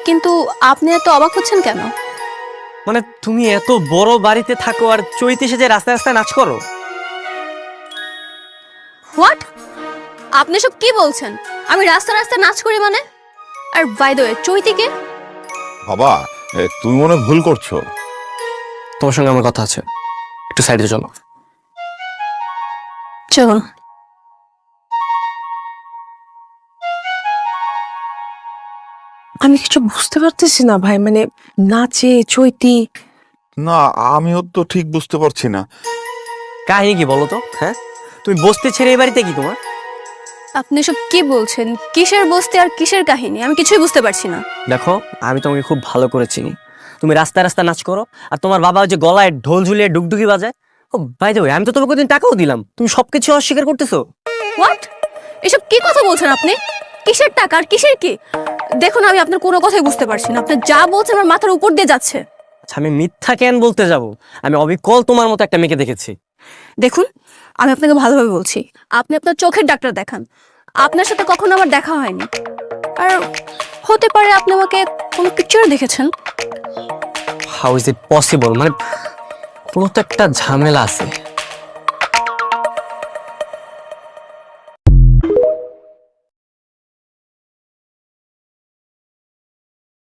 কিন্তু আপনি এত অবাক হচ্ছেন কেন? মানে তুমি এত বড় বাড়িতে থাকো আর চৈতি সেজে রাস্তায় রাস্তায় নাচ করো? হোয়াট? আপনি সব কি বলছেন? আমি রাস্তা রাস্তা নাচ করি মানে? আর বাই দ্য ওয়ে, চৈতিকে? বাবা, তুমি মনে হয় ভুল করছো। তোমার সঙ্গে আমার কথা আছে, একটু সাইডে চলো। চলুন। আমি কিছু বুঝতে পারতেছি না ভাই, মানে নাচে চৈতি। না, আমিও তো ঠিক বুঝতে পারছি না। কাহিনী কি বলো তো? হ্যাঁ, তুমি বসতে ছেড়ে এই বাড়িতে কি তোমার? আপনি সব কি বলছেন? কিসের বস্তি আর কিসের কাহিনী? আমি কিছুই বুঝতে পারছি না। দেখো, আমি তোমাকে খুব ভালো করে চিনি। তুমি রাস্তায় রাস্তায় নাচ করো, আর তোমার বাবা ওই যে গলায় ঢোল ঝুলিয়ে ডুগডুগি বাজায়। ও বাই দ্য ওয়ে, আমি তো তোমাকে কোনদিন টাকাও দিলাম, তুমি সবকিছু অস্বীকার করতেছো। হোয়াট? এসব কি কথা বলছেন আপনি? কিসের টাকা আর কিসের কি? দেখুন, আমি আপনার কোনো কথাই বুঝতে পারছি না। আপনি যা বলছেন আমার মাথার উপর দিয়ে যাচ্ছে। আচ্ছা, আমি মিথ্যা কেন বলতে যাব? আমি অবিকল তোমার মতো একটা মেয়েকে দেখেছি। দেখুন, আমি আপনাকে ভালোভাবে বলছি, আপনি আপনার চোখের ডাক্তার দেখান। আপনার সাথে কখনো আমার দেখা হয়নি। আর হতে পারে আপনি আমাকে কোনো পিকচারে দেখেছেন। How is it possible? মানে কোনো তো একটা ঝামেলা আছে।